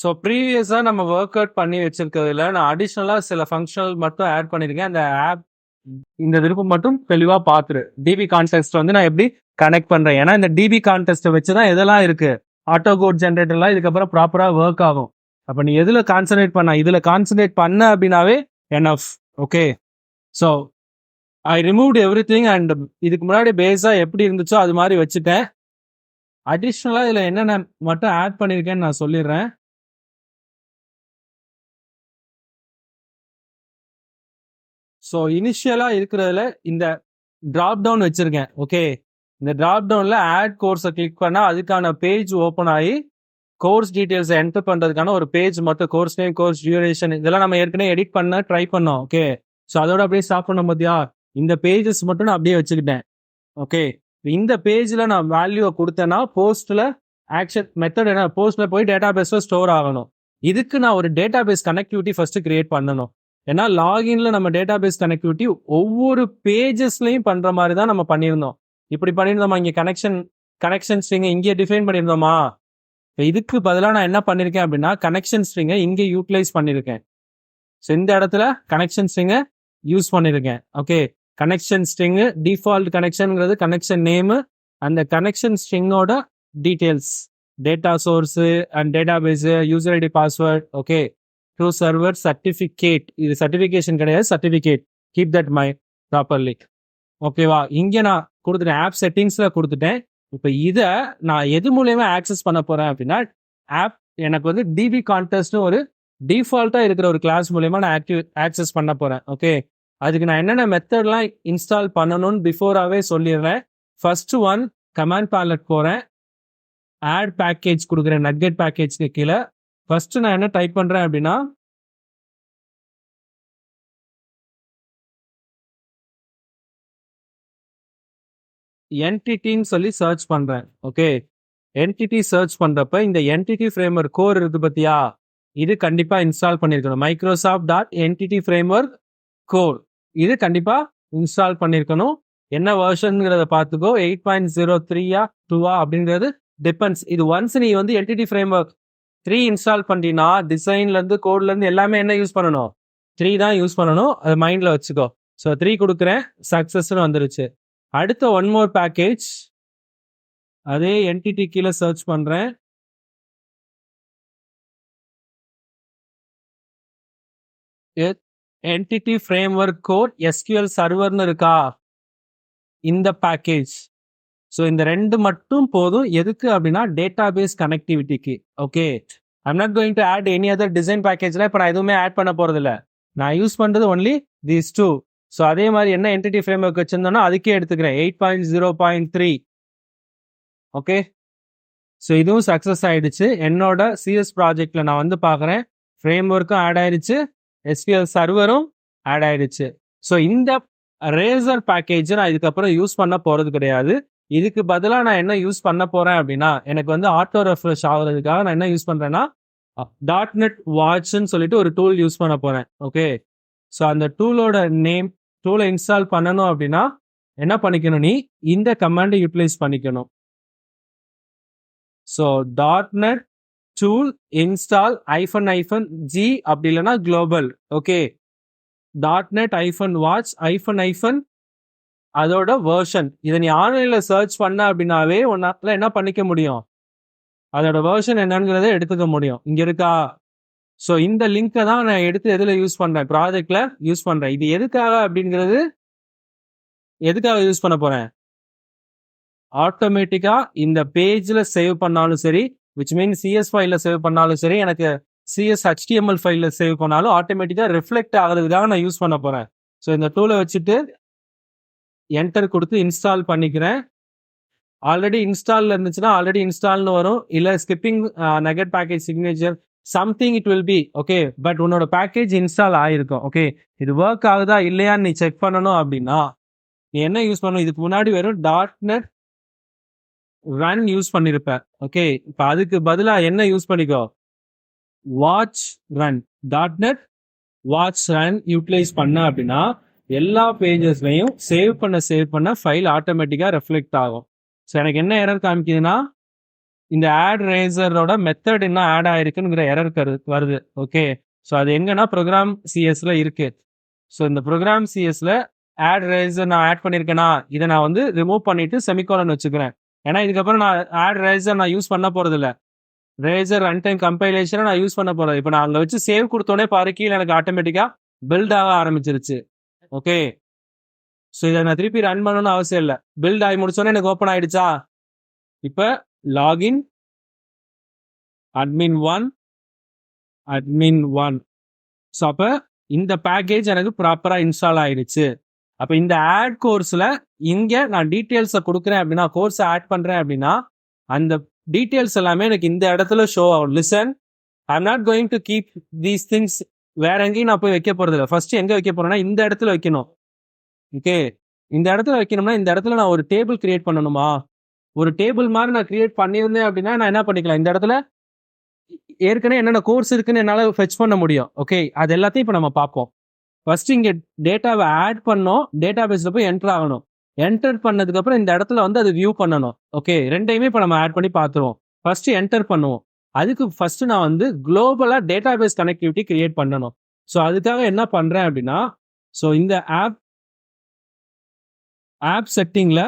So ப்ரீவியஸாக நம்ம work out பண்ணி வச்சிருக்கிறதுல நான் அடிஷ்னலாக சில ஃபங்க்ஷனல் மட்டும் ஆட் பண்ணியிருக்கேன். அந்த ஆப் இந்த விருப்பம் மட்டும் தெளிவாக பார்த்துரு. டிபி கான்டெஸ்ட் வந்து நான் எப்படி கனெக்ட் பண்ணுறேன், ஏன்னா இந்த டிபி கான்டெஸ்ட்டை வச்சு தான் எதெல்லாம் இருக்கு ஆட்டோ கோட் ஜென்ரேட்டர்லாம் இதுக்கப்புறம் ப்ராப்பராக ஒர்க் ஆகும். அப்போ நீ எதில் கான்சன்ட்ரேட் பண்ண, இதில் கான்சன்ட்ரேட் பண்ண அப்படின்னாவே enough. Okay, so I removed every thing and இதுக்கு முன்னாடி பேஸாக எப்படி இருந்துச்சோ அது மாதிரி வச்சுட்டேன். அடிஷ்னலாக இதில் என்னென்ன மட்டும் ஆட் பண்ணியிருக்கேன்னு நான் சொல்லிடுறேன். ஸோ இனிஷியலாக இருக்கிறதுல இந்த ட்ராப் டவுன் வச்சுருக்கேன். ஓகே, இந்த ட்ராப் டவுனில் ஆட் கோர்ஸை கிளிக் பண்ணால் அதுக்கான பேஜ் ஓப்பன் ஆகி கோர்ஸ் டீட்டெயில்ஸை என்டர் பண்ணுறதுக்கான ஒரு பேஜ் மட்டும், கோர்ஸ் நேம், கோர்ஸ் டியூரேஷன், இதெல்லாம் நம்ம ஏற்கனவே எடிட் பண்ண ட்ரை பண்ணோம். ஓகே, ஸோ அதோட அப்படியே ஸ்டாப் பண்ண பார்த்தியா, இந்த பேஜஸ் மட்டும் நான் அப்படியே வச்சுக்கிட்டேன். ஓகே, இந்த பேஜில் நான் வேல்யூவை கொடுத்தேன்னா போஸ்ட்டில் ஆக்ஷன் மெத்தட் என்ன, போஸ்ட்டில் போய் டேட்டா பேஸில் ஸ்டோர் ஆகணும். இதுக்கு நான் ஒரு database connectivity first create பண்ணணும். ஏன்னா லாகின்ல நம்ம டேட்டா பேஸ் கனெக்டிவிட்டி ஒவ்வொரு பேஜஸ்லையும் பண்ணுற மாதிரி தான் நம்ம பண்ணியிருந்தோம். இப்படி பண்ணியிருந்தோமா, இங்கே கனெக்ஷன் ஸ்ட்ரிங்கை இங்கே டிஃபைன் பண்ணியிருந்தோமா? இப்போ இதுக்கு பதிலாக நான் என்ன பண்ணியிருக்கேன் அப்படின்னா கனெக்ஷன் ஸ்ட்ரிங்கை இங்கே யூட்டிலைஸ் பண்ணியிருக்கேன். ஸோ இந்த இடத்துல கனெக்ஷன் ஸ்ட்ரிங்கை யூஸ் பண்ணியிருக்கேன். ஓகே, கனெக்ஷன் ஸ்ட்ரிங்கு டிஃபால்ட் கனெக்ஷனுங்கிறது கனெக்ஷன் நேமு, அந்த கனெக்ஷன் ஸ்ட்ரிங்கோட details, data source and database, user ID, password. Okay, true server certificate, இது சர்டிஃபிகேஷன் கிடையாது, certificate, keep that my properly. ஓகேவா, இங்கே நான் கொடுத்துட்டேன், ஆப் செட்டிங்ஸில் கொடுத்துட்டேன். இப்போ இதை நான் எது மூலயமா ஆக்சஸ் பண்ண போகிறேன் அப்படின்னா, ஆப் எனக்கு வந்து டிபி கான்டெஸ்ட்னு ஒரு டிஃபால்ட்டாக இருக்கிற ஒரு கிளாஸ் மூலயமா நான் ஆக்சஸ் பண்ண போகிறேன். ஓகே, அதுக்கு நான் என்னென்ன மெத்தட்லாம் இன்ஸ்டால் பண்ணணும்னு பிஃபோராகவே சொல்லிடுறேன். ஃபர்ஸ்ட் ஒன், கமாண்ட் பேலட் போகிறேன், ஆட் பேக்கேஜ் கொடுக்குறேன், நக்கெட் பேக்கேஜ்க்கு கீழே. ஃபர்ஸ்ட் நான் என்ன டைப் பண்ணுறேன் அப்படின்னா என்டிட்டின்னு சொல்லி சர்ச் பண்ணுறேன். ஓகே, என்டிட்டி சர்ச் பண்ணுறப்ப இந்த என்டிட்டி ஃப்ரேம்வொர்க் கோர் இருக்குது பார்த்தியா, இது கண்டிப்பாக இன்ஸ்டால் பண்ணியிருக்கணும். Microsoft dot entity framework core, இது கண்டிப்பாக இன்ஸ்டால் பண்ணியிருக்கணும். என்ன வெர்ஷனுங்கிறத பார்த்துக்கோ, 8.03 2 அப்படிங்கிறது டிபெண்ட்ஸ். இது ஒன்ஸ் நீ வந்து என்டிட்டி ஃப்ரேம்வொர்க் 3 இன்ஸ்டால் பண்ணினா டிசைன்லேருந்து கோட்லேருந்து எல்லாமே என்ன யூஸ் பண்ணணும், 3 தான் யூஸ் பண்ணணும். அதை மைண்டில் வச்சுக்கோ. ஸோ 3 கொடுக்குறேன், சக்ஸஸ்ன்னு வந்துருச்சு. அடுத்த ஒன் மோர் பேக்கேஜ், அதே என்டிட்டி கீழே சர்ச் பண்ணுறேன், என்டிட்டி ஃப்ரேம்வொர்க் கோர் எஸ்கியூஎல் சர்வர்னு இருக்கா, இந்த பேக்கேஜ். ஸோ இந்த ரெண்டு மட்டும் போதும். எதுக்கு அப்படின்னா டேட்டா பேஸ் கனெக்டிவிட்டிக்கு. Okay, I'm not going to add any other design பேக்கேஜில் இப்போ நான் எதுவுமே ஆட் பண்ண போகிறதில்ல. நான் யூஸ் பண்ணுறது ஒன்லி தீஸ் டூ. ஸோ அதே மாதிரி என்ன என்டிட்டி ஃப்ரேம்வொர்க் வச்சுருந்தோன்னா அதுக்கே எடுத்துக்கிறேன், 8.0.3. ஓகே, ஸோ இதுவும் சக்ஸஸ் ஆகிடுச்சு. என்னோட சிஎஸ் ப்ராஜெக்டில் நான் வந்து பார்க்குறேன், ஃப்ரேம்வொர்க்கும் ஆட் ஆயிடுச்சு, எஸ்கியூஎல் சர்வரும் ஆட் ஆயிடுச்சு. ஸோ இந்த ரேசர் பேக்கேஜை நான் இதுக்கப்புறம் யூஸ் பண்ண போகிறது கிடையாது. இதுக்கு பதிலாக நான் என்ன யூஸ் பண்ண போகிறேன் அப்படின்னா, எனக்கு வந்து ஆட்டோ ரெஃப்ரெஷ் ஆகுறதுக்காக நான் என்ன யூஸ் பண்ணுறேன்னா .NET வாட்ச்னு சொல்லிட்டு ஒரு டூல் யூஸ் பண்ண போகிறேன். ஓகே, ஸோ அந்த டூலோட நேம், டூலை இன்ஸ்டால் பண்ணணும் அப்படின்னா என்ன பண்ணிக்கணும், நீ இந்த கமாண்டை யூட்டிலைஸ் பண்ணிக்கணும். So .NET tool install -g அப்படி இல்லைன்னா குளோபல். ஓகே, .NET -watch அதோட வெர்ஷன். இதை நீ ஆன்லைனில் சர்ச் பண்ண அப்படின்னாவே உன்னால என்ன பண்ணிக்க முடியும், அதோட வெர்ஷன் என்னங்கிறத எடுத்துக்க முடியும். இங்கே இருக்கா. ஸோ இந்த லிங்கை தான் நான் எடுத்து எதில் யூஸ் பண்ணுறேன், ப்ராஜெக்டில் யூஸ் பண்ணுறேன். இது எதுக்காக அப்படிங்கிறது, எதுக்காக யூஸ் பண்ண போகிறேன், ஆட்டோமேட்டிக்காக இந்த பேஜில் சேவ் பண்ணாலும் சரி, விச் மீன்ஸ் சிஎஸ் ஃபைலில் சேவ் பண்ணாலும் சரி, எனக்கு சிஎஸ் HTML ஃபைலில் சேவ் பண்ணாலும் ஆட்டோமேட்டிக்காக ரிஃப்ளெக்ட் ஆகிறதுக்காக நான் யூஸ் பண்ண போகிறேன். ஸோ இந்த டூலை வச்சுட்டு என்டர் கொடுத்து இன்ஸ்டால் பண்ணிக்கிறேன். ஆல்ரெடி இன்ஸ்டாலில் இருந்துச்சுன்னா ஆல்ரெடி இன்ஸ்டால்னு வரும், இல்லை skipping நக்கெட் package signature something it will be. Okay, but உன்னோட பேக்கேஜ் இன்ஸ்டால் ஆகிருக்கும். ஓகே, இது ஒர்க் ஆகுதா இல்லையான்னு நீ செக் பண்ணணும் அப்படின்னா நீ என்ன யூஸ் பண்ணணும், இதுக்கு முன்னாடி வெறும் .NET ரன் யூஸ் பண்ணியிருப்ப. ஓகே, இப்போ அதுக்கு பதிலாக என்ன யூஸ் பண்ணிக்கோ, watch run, .NET watch run utilize பண்ண அப்படின்னா எல்லா பேஜஸ்லையும் சேவ் பண்ண ஃபைல் ஆட்டோமேட்டிக்காக ரெஃப்ளெக்ட் ஆகும். ஸோ எனக்கு என்ன எரர் காமிக்குதுன்னா இந்த ஆட் ரேசரோட மெத்தட் இன்னும் ஆட் ஆயிருக்குங்கிற எரர் வருது. ஓகே, ஸோ அது எங்கன்னா ப்ரோக்ராம் சிஎஸ்ல இருக்கு. ஸோ இந்த ப்ரோக்ராம் சிஎஸ்ல ஆட் ரேசர் நான் ஆட் பண்ணியிருக்கேனா, இதை நான் வந்து ரிமூவ் பண்ணிட்டு செமிகோலன் வச்சுக்கிறேன். ஏன்னா இதுக்கப்புறம் நான் ஆட் ரேசர் நான் யூஸ் பண்ண போறது இல்லை. ரேசர் ரன் டைம் கம்பைலேஷனை நான் யூஸ் பண்ண போறது. இப்போ நான் அங்கே வச்சு சேவ் கொடுத்தோடனே பாரு கீழே எனக்கு ஆட்டோமேட்டிக்கா பில்ட் ஆக ஆரம்பிச்சிருச்சு. ஓகே, ஸோ இதை நான் திருப்பி ரன் பண்ணணும்னு அவசியம் இல்லை. பில்ட் ஆகி முடிச்சோடனே எனக்கு ஓப்பன் ஆயிடுச்சா. இப்போ லாகின் admin1 admin1. ஸோ அப்போ இந்த பேக்கேஜ் எனக்கு ப்ராப்பராக இன்ஸ்டால் ஆயிடுச்சு. அப்போ இந்த ஆட் கோர்ஸில் இங்கே நான் டீட்டெயில்ஸை கொடுக்குறேன் அப்படின்னா, கோர்ஸை ஆட் பண்ணுறேன் அப்படின்னா, அந்த டீட்டெயில்ஸ் எல்லாமே எனக்கு இந்த இடத்துல ஷோ ஆகும். Listen, I am not going to keep these things வேற எங்கேயும் நான் போய் வைக்க போறது இல்லை. ஃபர்ஸ்ட் எங்கே வைக்க போறேன்னா இந்த இடத்துல வைக்கணும். ஓகே, இந்த இடத்துல வைக்கணும்னா இந்த இடத்துல நான் ஒரு டேபிள் கிரியேட் பண்ணணுமா? ஒரு டேபிள் மாதிரி நான் கிரியேட் பண்ணியிருந்தேன் அப்படின்னா நான் என்ன பண்ணிக்கலாம், இந்த இடத்துல ஏற்கனவே என்னென்ன கோர்ஸ் இருக்குன்னு என்னால் ஃபெச் பண்ண முடியும். ஓகே, அது எல்லாத்தையும் இப்போ நம்ம பார்ப்போம். ஃபர்ஸ்ட் இங்கே டேட்டாவை ஆட் பண்ணோம், டேட்டா பேஸில் போய் என்டர் ஆகணும். என்டர் பண்ணதுக்கு அப்புறம் இந்த இடத்துல வந்து அது வியூ பண்ணணும். ஓகே, ரெண்டையுமே இப்போ நம்ம ஆட் பண்ணி பார்த்துருவோம். ஃபர்ஸ்ட் என்டர் பண்ணுவோம். அதுக்கு ஃபர்ஸ்ட் நான் வந்து குளோபலாக டேட்டா பேஸ் கனெக்டிவிட்டி கிரியேட் பண்ணணும். ஸோ அதுக்காக என்ன பண்ணுறேன் அப்படின்னா, ஸோ இந்த ஆப் செட்டிங்கில்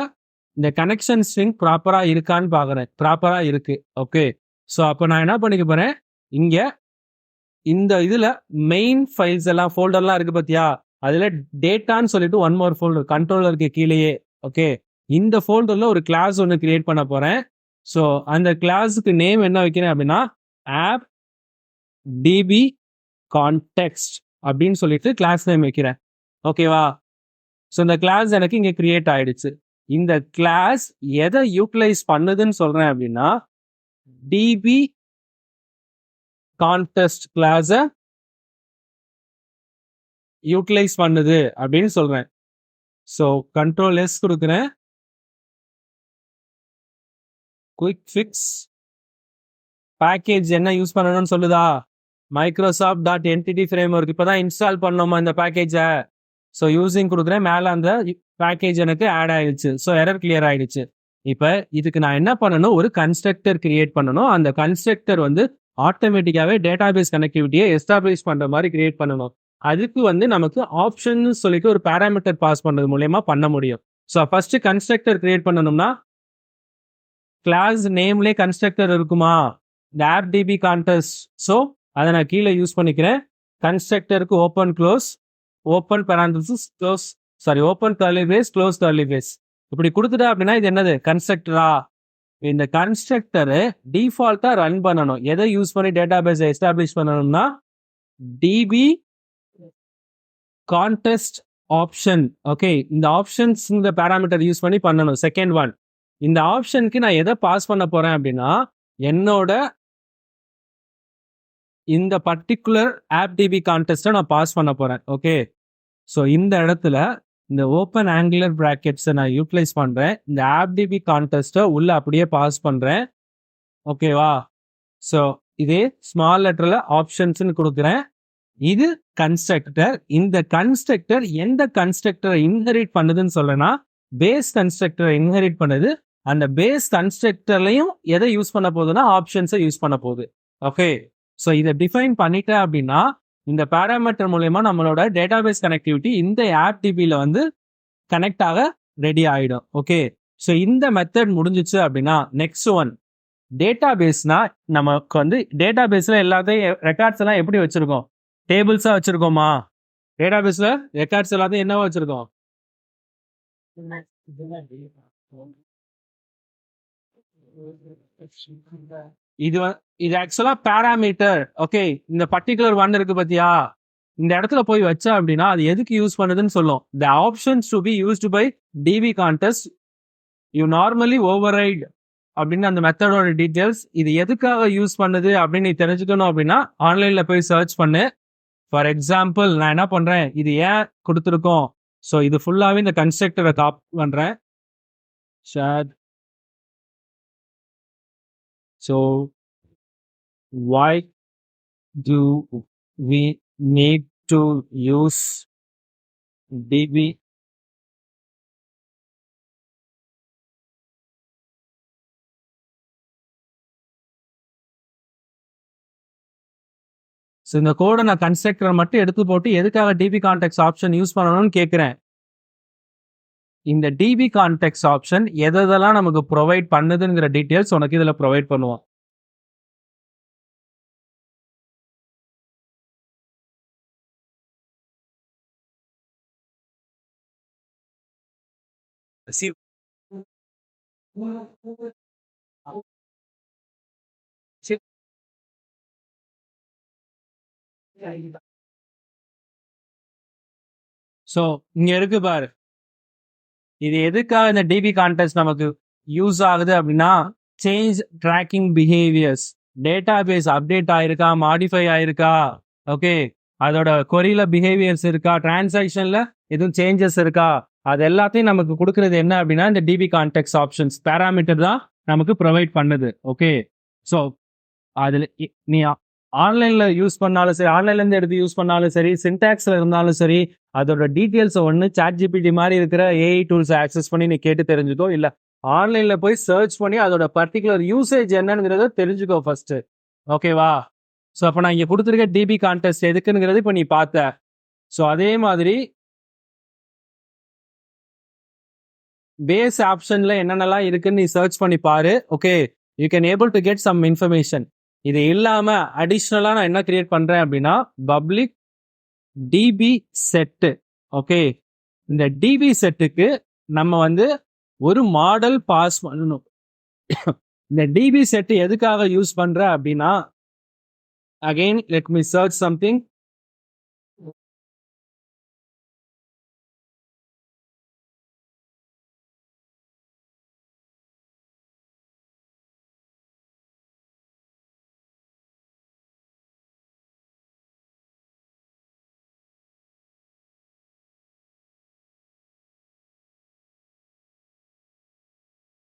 இந்த கனெக்ஷன் ஸ்ட்ரிங் ப்ராப்பராக இருக்கான்னு பார்க்குறேன். ப்ராப்பராக இருக்கு. ஓகே, ஸோ அப்போ நான் என்ன பண்ணிக்க போகிறேன், இங்கே இந்த இதில் மெயின் ஃபைல்ஸ் எல்லாம் ஃபோல்டர்லாம் இருக்குது பார்த்தியா, அதில் டேட்டான்னு சொல்லிட்டு ஒன் மோர் ஃபோல்டர் கண்ட்ரோலருக்கு கீழேயே. ஓகே, இந்த ஃபோல்டரில் ஒரு கிளாஸ் ஒன்று கிரியேட் பண்ண போகிறேன். ஸோ அந்த கிளாஸுக்கு நேம் என்ன வைக்கிறேன் அப்படின்னா ஆப் டிபி கான்டெக்ஸ்ட் அப்படின்னு சொல்லிட்டு கிளாஸ் நேம் வைக்கிறேன். ஓகேவா, ஸோ இந்த கிளாஸ் எனக்கு இங்கே கிரியேட் ஆயிடுச்சு. இந்த கிளாஸ் எதை யூட்டிலைஸ் பண்ணுதுன்னு சொல்றேன் அப்படின்னா டிபி கான்டெஸ்ட் கிளாஸை யூட்டிலைஸ் பண்ணுது அப்படின்னு சொல்றேன். ஸோ கண்ட்ரோல் எஸ் கொடுக்குறேன். குயிக் ஃபிக்ஸ் பேக்கேஜ் என்ன யூஸ் பண்ணணும்னு சொல்லுதா, மைக்ரோசாஃப்ட் டாட் என்டிட்டி ஃப்ரேம்வொர்க். இப்போதான் இன்ஸ்டால் பண்ணோமா இந்த பேக்கேஜை. ஸோ யூசிங் கொடுக்குறேன். மேலே அந்த பேக்கேஜ் எனக்கு ஆட் ஆயிடுச்சு. ஸோ எரர் கிளியர் ஆயிடுச்சு. இப்போ இதுக்கு நான் என்ன பண்ணணும், ஒரு கன்ஸ்ட்ரக்டர் கிரியேட் பண்ணணும். அந்த கன்ஸ்ட்ரக்டர் வந்து ஆட்டோமேட்டிக்காவே டேட்டாபேஸ் கனெக்டிவிட்டியை எஸ்டாப்ளிஷ் பண்ற மாதிரி கிரியேட் பண்ணணும். அதுக்கு வந்து நமக்கு ஆப்ஷன் சொல்லிட்டு ஒரு பேராமீட்டர் பாஸ் பண்றது மூலயமா பண்ண முடியும். ஸோ ஃபர்ஸ்ட் கன்ஸ்ட்ரக்டர் கிரியேட் பண்ணணும்னா கிளாஸ் நேம்லேயே கன்ஸ்ட்ரக்டர் இருக்குமா, இந்த ஆப் டிபி கான்டெஸ்ட். ஸோ அதை நான் கீழே யூஸ் பண்ணிக்கிறேன். கன்ஸ்ட்ரக்டருக்கு open close, open parenthesis close, sorry open curly brace close curly brace இப்படி கொடுத்துட்டா அப்படின்னா இது என்னது கன்ஸ்ட்ரக்டரா. இந்த கன்ஸ்ட்ரக்டரு டிஃபால்ட்டா ரன் பண்ணணும். எதை யூஸ் பண்ணி டேட்டா பேஸை எஸ்டாப்ளிஷ் பண்ணணும்னா டிபி கான்டெஸ்ட் ஆப்ஷன். ஓகே, இந்த ஆப்ஷன்ஸ் இந்த பேராமீட்டர் யூஸ் பண்ணி பண்ணணும். செகண்ட் ஒன், இந்த ஆப்ஷனுக்கு நான் எதை பாஸ் பண்ண போறேன் அப்படின்னா என்னோட இந்த பர்டிகுலர் ஆப் டிபி கான்டெஸ்ட்டை நான் பாஸ் பண்ண போறேன். ஓகே, ஸோ இந்த இடத்துல இந்த ஓப்பன் ஆங்குலர் பிராக்கெட்ஸை நான் யூட்டிலைஸ் பண்றேன். இந்த ஆப் டிபி கான்டெஸ்ட்டை உள்ள அப்படியே பாஸ் பண்றேன். ஓகேவா, ஸோ இதே ஸ்மால் லெட்டர்ல ஆப்ஷன்ஸ்னு கொடுக்குறேன். இது கன்ஸ்ட்ரக்டர். இந்த கன்ஸ்ட்ரக்டர் எந்த கன்ஸ்ட்ரக்டரை இன்ஹெரிட் பண்ணுதுன்னு சொல்லனா பேஸ் கன்ஸ்ட்ரக்டரை இன்ஹெரிட் பண்ணுது. அந்த பேஸ் கன்ஸ்ட்ரக்டர்லையும் எதை யூஸ் பண்ண போகுதுன்னா ஆப்ஷன்ஸை யூஸ் பண்ண போகுது. ஓகே, ஸோ இதை டிஃபைன் பண்ணிட்டேன் அப்படின்னா இந்த பேராமீட்டர் மூலயமா நம்மளோட டேட்டாபேஸ் கனெக்டிவிட்டி இந்த ஆப் டிபியில் வந்து கனெக்ட் ஆக ரெடி ஆகிடும். ஓகே, ஸோ இந்த மெத்தட் முடிஞ்சிச்சு அப்படின்னா நெக்ஸ்ட் ஒன் டேட்டாபேஸ்னா நமக்கு வந்து டேட்டாபேஸ்ல எல்லாத்தையும் ரெக்கார்ட்ஸ் எல்லாம் எப்படி வச்சிருக்கோம், டேபிள்ஸா வச்சிருக்கோமா? டேட்டாபேஸ்ல ரெக்கார்ட்ஸ் எல்லாத்தையும் என்னவா வச்சிருக்கோம்? இது ஆக்சுவலா பேராமீட்டர். ஓகே, இந்த பர்டிகுலர் ஒன் இருக்கு பாத்தியா, இந்த இடத்துல போய் வச்சா அப்படின்னா அது எதுக்கு யூஸ் பண்ணுதுன்னு சொல்லும். The options to be used by DB context you normally override அப்படின்னு அந்த மெத்தடோட டீட்டெயில்ஸ். இது எதுக்காக யூஸ் பண்ணுது அப்படின்னு நீ தெரிஞ்சுக்கணும் அப்படின்னா ஆன்லைன்ல போய் சர்ச் பண்ணு. ஃபார் எக்ஸாம்பிள் நான் என்ன பண்றேன், இது ஏன் கொடுத்துருக்கோம், ஸோ இது ஃபுல்லாவே இந்த கன்ஸ்ட்ரக்டரை காப்பி பண்றேன். So why do we need to use DB so இந்த கோடை நான் கன்ஸ்ட்ரக்டரை மட்டும் எடுத்து போட்டு எதுக்காக டிபி கான்டெக்ட் ஆப்ஷன் யூஸ் பண்ணணும்னு கேட்குறேன். இந்த டிபி கான்டெக்ட் ஆப்ஷன் எதெல்லாம் நமக்கு ப்ரொவைட் பண்ணுதுங்கிற டீட்டெயில்ஸ் உனக்கு இதில் ப்ரொவைட் பண்ணுவோம். ஸோ இங்க இருக்கு பாரு, இது எதுக்காக இந்த டிபி கான்டெக்ட் நமக்கு யூஸ் ஆகுது அப்படின்னா, change tracking behaviours, database update ஆயிருக்கா, மாடிஃபை ஆயிருக்கா, ஓகே, அதோட கொரியில பிஹேவியர்ஸ் இருக்கா, டிரான்சாக்ஷன்ல எதுவும் சேஞ்சஸ் இருக்கா, அது எல்லாத்தையும் நமக்கு கொடுக்கறது என்ன அப்படின்னா இந்த டிபி கான்டெக்ட் ஆப்ஷன்ஸ் பேராமீட்டர் தான் நமக்கு ப்ரொவைட் பண்ணுது. ஓகே, ஸோ அதில் நீ ஆன்லைன்ல யூஸ் பண்ணாலும் சரி, ஆன்லைன்ல இருந்து எடுத்து யூஸ் பண்ணாலும் சரி, சின்டாக்ஸ்ல இருந்தாலும் சரி, அதோட டீட்டெயில்ஸ் ஒன்று ChatGPT மாதிரி இருக்கிற ஏஐ டூல்ஸ் ஆக்சஸ் பண்ணி நீ கேட்டு தெரிஞ்சுக்கோ, இல்ல ஆன்லைன்ல போய் சர்ச் பண்ணி அதோட பர்டிகுலர் யூசேஜ் என்னங்கிறத தெரிஞ்சுக்கோ ஃபர்ஸ்ட். ஓகேவா? ஸோ அப்போ நான் இங்க கொடுத்துருக்க டிபி கான்டெஸ்ட் எதுக்குங்கிறது இப்போ நீ பார்த்த. ஸோ அதே மாதிரி பேஸ் ஆப்ஷன்ல என்னென்னலாம் இருக்குன்னு நீ சர்ச் பண்ணி பாரு. Okay, you can able to get some information. இது இல்லாம அடிஷ்னலா நான் என்ன கிரியேட் பண்றேன் அப்படின்னா பப்ளிக் டிபி செட்டு. ஓகே, இந்த டிபி செட்டுக்கு நம்ம வந்து ஒரு மாடல் பாஸ் பண்ணணும். இந்த டிபி செட் எதுக்காக யூஸ் பண்ற அப்படின்னா, again let me search something.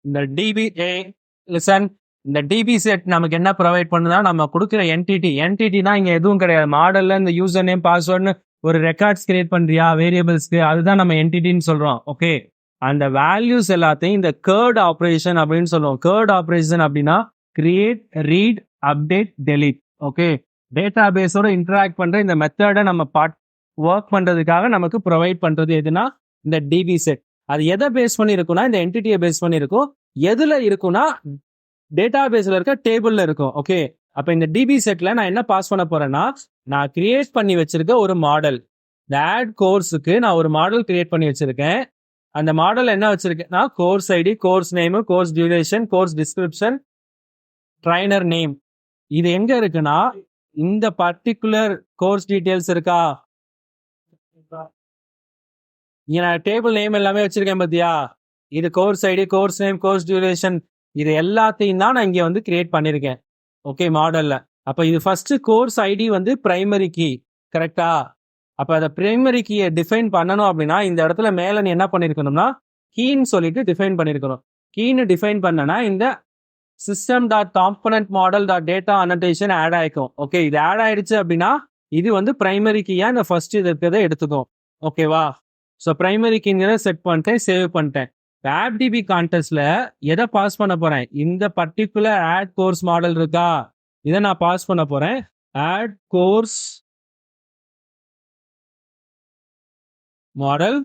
இந்த டிபி லிசன், இந்த டிபி செட் நமக்கு என்ன ப்ரொவைட் பண்ணுதா, நம்ம கொடுக்குற என்டிட்டினா இங்க எதுவும் கிடையாது. மாடல்ல இந்த யூசர் நேம் பாஸ்வேர்ட்னு ஒரு ரெக்கார்ட்ஸ் கிரியேட் பண்றியா வேரியபிள்ஸ்க்கு, அதுதான் நம்ம என்டிட்டின்னு சொல்றோம். ஓகே, அந்த வேல்யூஸ் எல்லாத்தையும் இந்த கேர்ட் ஆப்ரேஷன் அப்படின்னு சொல்லுவோம். கேர்ட் ஆப்ரேஷன் அப்படின்னா create, read, update, delete. Okay, data பேஸோட இன்டராக்ட் பண்ற இந்த மெத்தடை நம்ம ஒர்க் பண்றதுக்காக நமக்கு ப்ரொவைட் பண்றது எதுனா இந்த டிபி செட். அது எதை பேஸ் பண்ணி இருக்கும்னா இந்த என்டிட்டியை பேஸ் பண்ணி இருக்கும். எதுல இருக்கும்னா டேட்டா பேஸ்ல இருக்க டேபிள்ல இருக்கும். ஓகே, அப்ப இந்த டிபி செட்ல நான் என்ன பாஸ் பண்ண போறேன்னா, நான் கிரியேட் பண்ணி வச்சிருக்க ஒரு மாடல், இந்த ஆட் கோர்ஸுக்கு நான் ஒரு மாடல் கிரியேட் பண்ணி வச்சிருக்கேன். அந்த மாடல் என்ன வச்சிருக்கேன்னா course ID, course name, course duration, course description, trainer name. இது எங்க இருக்குன்னா இந்த பர்டிகுலர் கோர்ஸ் டீடைல்ஸ் இருக்கா, இங்க நான் டேபிள் நேம் எல்லாமே வச்சிருக்கேன் பாத்தியா, இது course ID, course name, course duration, இது எல்லாத்தையும் தான் நான் இங்க வந்து கிரியேட் பண்ணிருக்கேன். ஓகே, மாடல்ல. அப்ப இது ஃபர்ஸ்ட் கோர்ஸ் ஐடி வந்து பிரைமரி கீ, கரெக்டா? அப்ப அதை பிரைமரி கீயை டிஃபைன் பண்ணணும் அப்படின்னா இந்த இடத்துல மேல நீ என்ன பண்ணிருக்கணும்னா கீன்னு சொல்லிட்டு டிஃபைன் பண்ணிருக்கணும். கீன்னு டிஃபைன் பண்ணனா இந்த system dot component model dot data annotation add ஆயிக்கும். ஓகே, இது ஆட் ஆயிடுச்சு அப்படின்னா இது வந்து பிரைமரி கீயா இந்த ஃபர்ஸ்ட் இது இருக்கிறத எடுத்துக்கும். ஓகேவா? ஸோ பிரைமரி கீங்கிறத செட் பண்ணிட்டேன், சேவ் பண்ணிட்டேன். ஆப் டிபி கான்டெஸ்ட்ல எதை பாஸ் பண்ண போறேன், இந்த பர்டிகுலர் ஆட் கோர்ஸ் மாடல் இருக்கா, இதை நான் பாஸ் பண்ண போறேன். Add course model.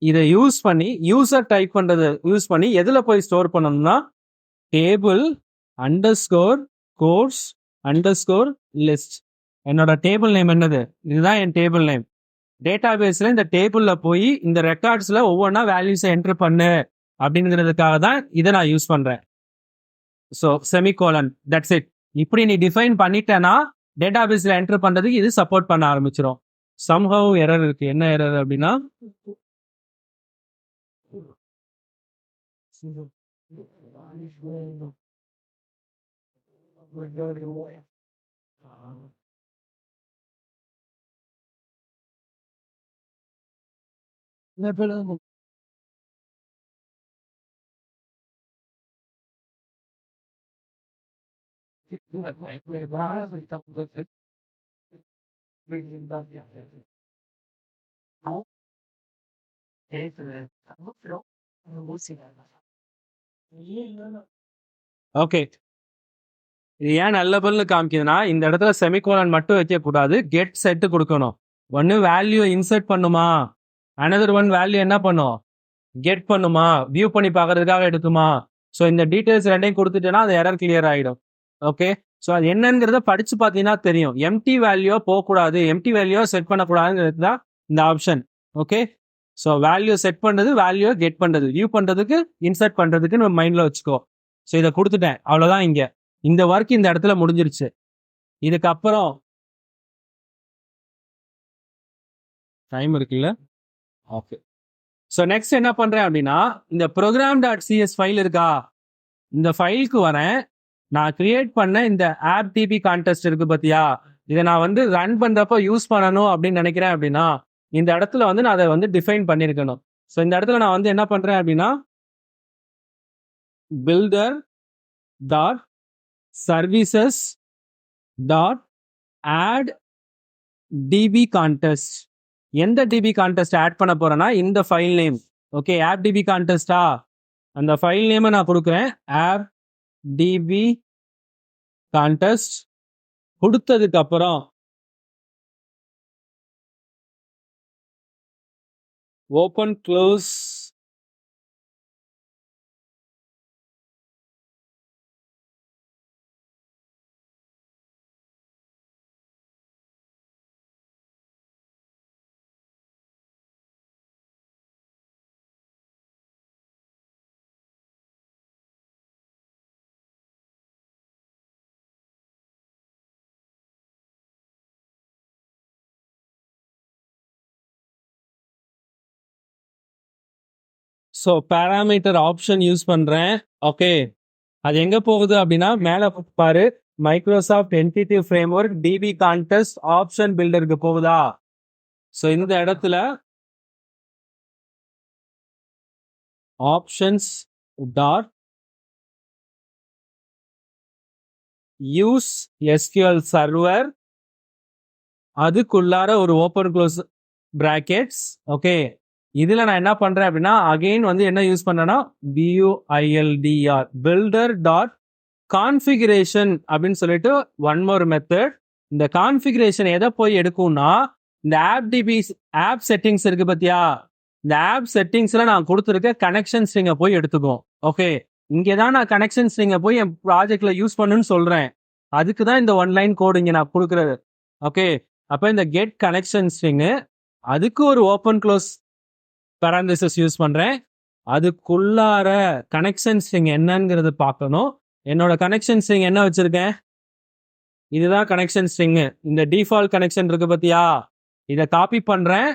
இதை யூஸ் பண்ணி யூசர் டைப் பண்றது யூஸ் பண்ணி எதுல போய் ஸ்டோர் பண்ணணும்னா table underscore course underscore list. என்னோட டேபிள் நேம் என்னது, இதுதான் என் டேபிள் நேம். டேட்டா பேஸ்ல இந்த டேபிள்ல போய் இந்த ரெக்கார்ட்ஸ்ல ஒவ்வொன்றா வேல்யூஸை என்டர் பண்ணு அப்படிங்கிறதுக்காக தான் இதை நான் யூஸ் பண்றேன். So semicolon, that's it. இப்படி நீ டிஃபைன் பண்ணிட்டேன்னா டேட்டா பேஸ்ல என்டர் பண்றதுக்கு இது சப்போர்ட் பண்ண ஆரம்பிச்சிடும். சம்ஹவ் எரர் இருக்கு. என்ன எரர் அப்படின்னா ஓகே, இது ஏன் நல்லபிள்னு காமிக்குதுன்னா இந்த இடத்துல செமிகோலன் மட்டும் வைக்கக்கூடாது, கெட் செட் கொடுக்கணும். ஒன்னு வேல்யூ இன்சர்ட் பண்ணுமா, அனதர் ஒன் வேல்யூ என்ன பண்ணும், கெட் பண்ணுமா, வியூ பண்ணி பார்க்கறதுக்காக எடுக்குமா. ஸோ இந்த டீடைல்ஸ் ரெண்டையும் கொடுத்துட்டேன்னா அது எரர் கிளியர் ஆகிடும். ஓகே, ஸோ அது என்னங்கிறத படிச்சு பார்த்தீங்கன்னா தெரியும். எம்டி வேல்யூ போகக்கூடாது, எம்டி வேல்யூ செட் பண்ணக்கூடாதுங்கிறது தான் இந்த option. Okay, so value set பண்ணுறது, வேல்யூ கெட் பண்ணுறது, வியூ பண்ணுறதுக்கு, இன்சர்ட் பண்ணுறதுக்கு நம்ம மைண்டில் வச்சுக்கோ. ஸோ இதை கொடுத்துட்டேன், அவ்வளோதான். இங்கே இந்த ஒர்க் இந்த இடத்துல முடிஞ்சிருச்சு. இதுக்கப்புறம் டைம் இருக்குல்ல, ஓகே. ஸோ நெக்ஸ்ட் என்ன பண்றேன் அப்படின்னா, இந்த program.cs ஃபைல் இருக்கா, இந்த ஃபைலுக்கு வரேன். நான் கிரியேட் பண்ண இந்த ஆப் டிபி கான்டெஸ்ட் இருக்கு பார்த்தியா, இதை நான் வந்து ரன் பண்றப்போ யூஸ் பண்ணணும் அப்படின்னு நினைக்கிறேன் அப்படின்னா, இந்த இடத்துல வந்து நான் அதை வந்து டிஃபைன் பண்ணியிருக்கணும். ஸோ இந்த இடத்துல நான் வந்து என்ன பண்றேன் அப்படின்னா, builder dot services dot add DB context. எந்த டிபி கான்டெஸ்ட் ஆட் பண்ண போறேன்னா இந்த file name. Okay, app DB கான்டெஸ்டா, அந்த ஃபைல் நேமை நான் கொடுக்குறேன். ஆப் டிபி கான்டெஸ்ட் கொடுத்ததுக்கு அப்புறம் open close so parameter option use பண்ணுறேன். ஓகே, அது எங்கே போகுது அப்படின்னா மேலே பாரு, Microsoft entity framework DB context option பில்டருக்கு போகுதா. ஸோ இந்த இடத்துல options dot use SQL server, அதுக்குள்ளார ஒரு ஓப்பன் க்ளோஸ் பிராக்கெட்ஸ். ஓகே, இதுல நான் என்ன பண்றேன் அப்படின்னா அகைன் வந்து என்ன யூஸ் பண்றேன்னா BUILDR பில்டர் டாட் கான்ஃபிகரேஷன் அப்படின்னு சொல்லிட்டு ஒன் மோர் மெத்தட். இந்த கான்ஃபிகரேஷன் எதை போய் எடுக்கும்னா இந்த ஆப் டிபி ஆப் செட்டிங்ஸ் இருக்கு பத்தியா, இந்த ஆப் செட்டிங்ஸ்ல நான் கொடுத்துருக்க கனெக்ஷன் ஸ்ட்ரிங்கை போய் எடுத்துக்கும். ஓகே, இங்கே தான் நான் கனெக்ஷன் ஸ்ட்ரிங்கை போய் என் ப்ராஜெக்ட்ல யூஸ் பண்ணுன்னு சொல்றேன். அதுக்கு தான் இந்த ஒன்லைன் கோடு இங்கே நான் கொடுக்குறது. ஓகே, அப்போ இந்த கெட் கனெக்ஷன் ஸ்ட்ரிங்கு, அதுக்கு ஒரு ஓப்பன் க்ளோஸ் பேராந்திசிஸ் யூஸ் பண்றேன். அதுக்குள்ளார கனெக்ஷன் ஸ்ட்ரிங் என்னங்கிறது பார்க்கணும். என்னோட கனெக்ஷன் ஸ்ட்ரிங் என்ன வச்சிருக்கேன், இதுதான் கனெக்ஷன் ஸ்ட்ரிங். இந்த டிஃபால்ட் கனெக்ஷன் இருக்கு பத்தியா, இதை காப்பி பண்றேன்.